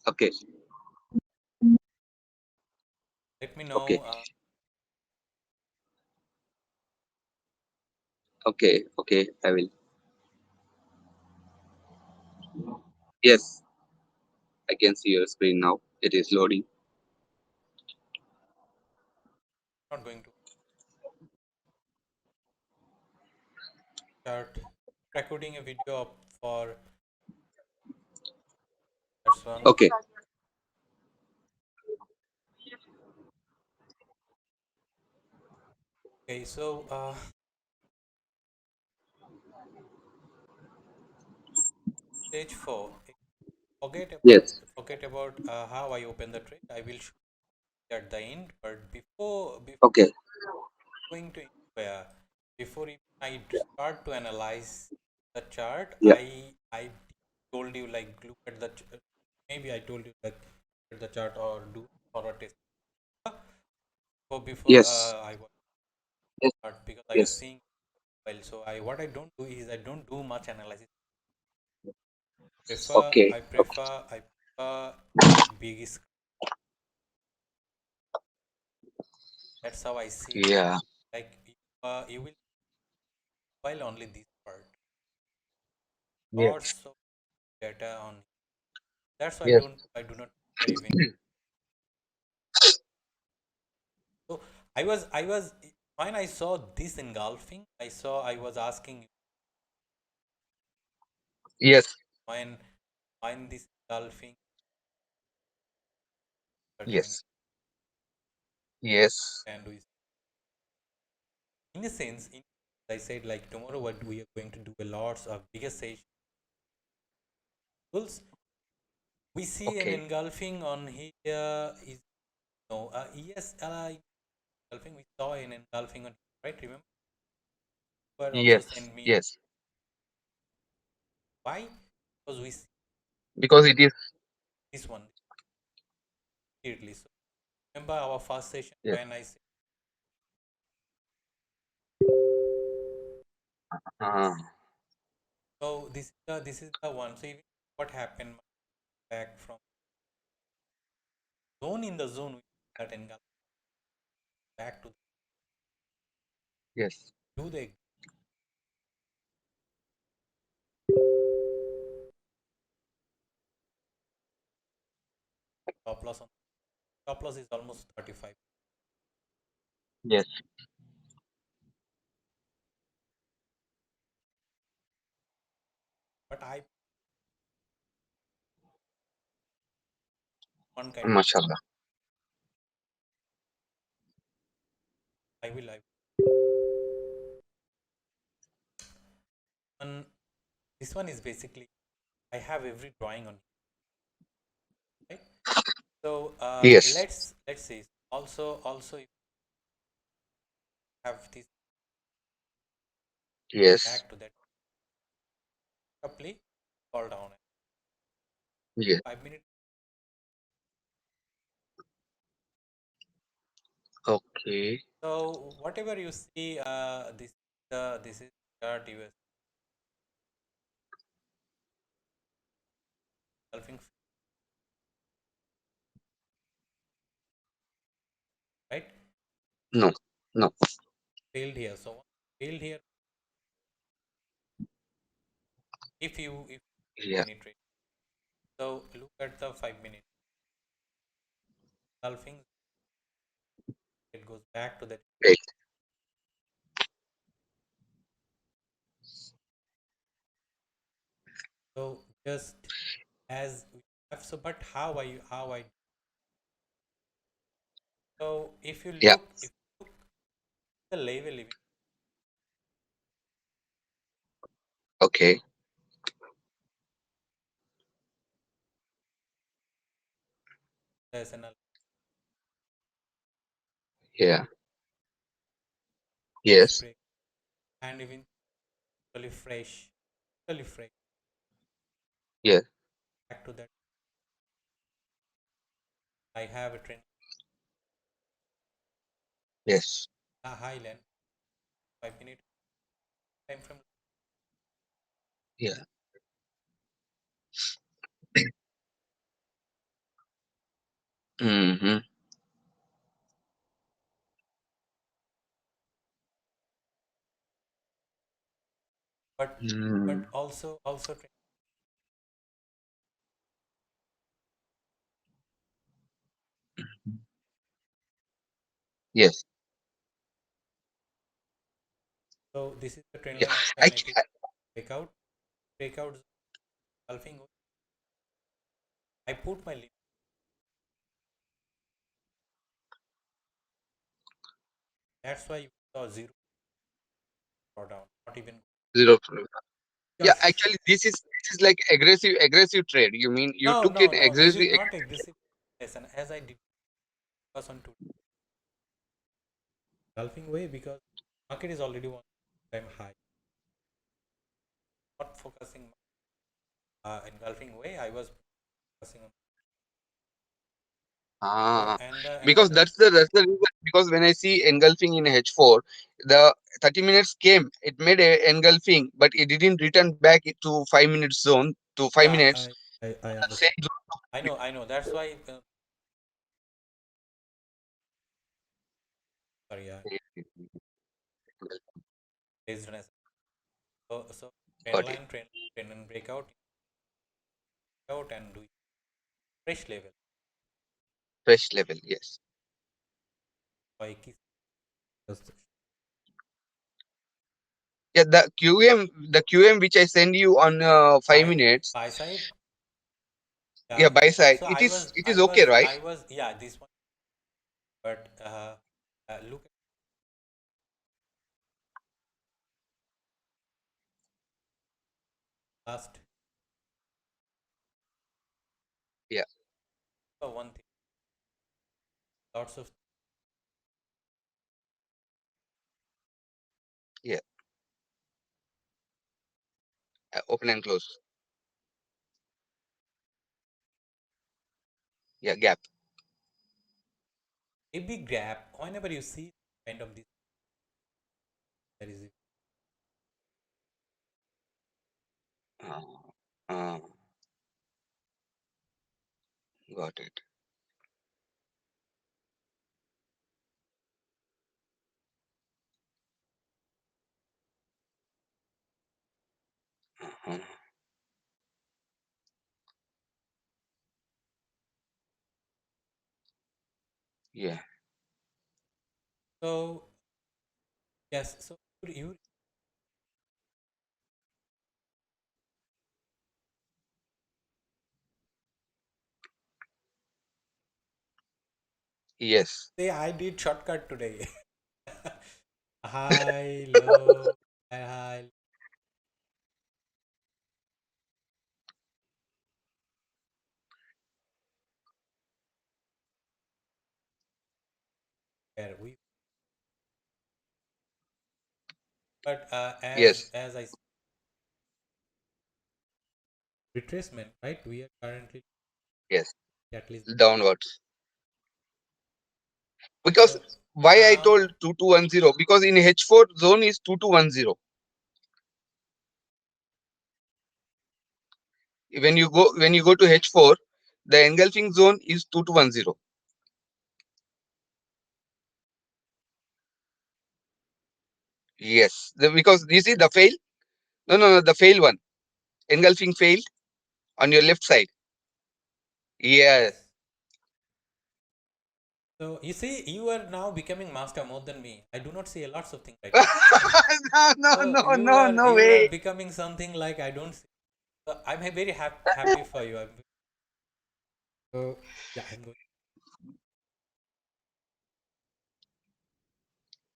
Okay. Let me Okay. know. Okay. Okay. I will. Yes, I can see your screen now. It is loading. Not going to start recording a video for that's one. Okay. Okay, so stage four. Forget about Yes. how I open the trade. I will show you at the end. But before Okay. going to uh, before I start to analyze the chart, Yeah. I told you like look at the maybe I told you like look at the chart or do for a test. So before Yes. I was Yes. start because I was Yes. seeing well. So I what I don't do is I don't do much analysis. Okay. I prefer big screen. That's how I see. Yeah. Like you will file only this part. Yes. Lots of data on. That's why Yes. I do not prefer even. So I was when I saw this engulfing, I was asking Yes. when this engulfing 30 minutes Yes. Yes. and we in a sense I said like tomorrow what we are going to do a lots of bigger sessions. We see an Okay. engulfing on here is no yes engulfing we saw an engulfing on right remember but also Yes. send me Yes. why because we see Because it is. this one clearly. So remember our first session Yes. when I said Ah. so this is the one. So even what happened back from zone in the zone we that engulf back to Yes. do the stop loss on stop loss is almost 35. Yes. But I one kind Mashallah. I will and this one is basically I have every drawing on right. So Yes. let's see. Also if you have this Yes. back to that abruptly fall down Yes. 5 minutes. Okay. So whatever you see, this is chart you are solving right No. No. failed here. So failed here if Yeah. penetrate. So look at the 5 minutes solving. It goes back to that. Right. So just as we have so, but how I so Yeah. if you look the level even Okay. there's an Yeah. this Yes. break and even totally fresh Yes. back to that. I have a trend Yes. a high length 5 minute time frame. Yeah. Mm-hmm. But Mm. also Yes. so this is the trend Yeah. line which I I, make it breakout breakout engulfing. I put my limit. That's why you saw zero drawdown, not even zero. Yeah. because Actually, this is like aggressive trade. You mean you no, took no, it no. This is aggressive? not aggressive lesson as I did focus on to engulfing way because market is already one time high. Not focusing engulfing way. I was focusing on so Ah, and because another that's the reason. Because when I see engulfing in H4, the 30 minutes came, it made a engulfing, but it didn't return back to 5 minutes zone to five yeah minutes. I Same understand. I know. That's why sorry yeah zone. based on so trend Got it. line trend and breakout out and do fresh level Fresh level. Yes. like just Yeah. The QM which I send you on 5 minutes. buy side Yeah. yeah Buy side. so It is it is okay, right? I was yeah this one but look at last Yeah. one thing lots of Yeah. Open and close. Yeah. Gap. a big gap whenever you see kind of this there is Uh, uh, got it. Uh, yeah. so yes so you Yes. say I did shortcut today high low high where we but Yes. as I retracement right we are currently Yes. at least Downwards. Because so why I now told 2210? Because in H4 zone is 2210. When you go to H4, the engulfing zone is 2210. Yes. Because you see the fail? No, no, no, the fail one. Engulfing failed on your left side. Yeah. yes so you see you are now becoming master more than me I do not see a lots of things right now No, no, so no, no, no you are way. becoming something like I don't see so I'm very happy for you I'm, so yeah I'm going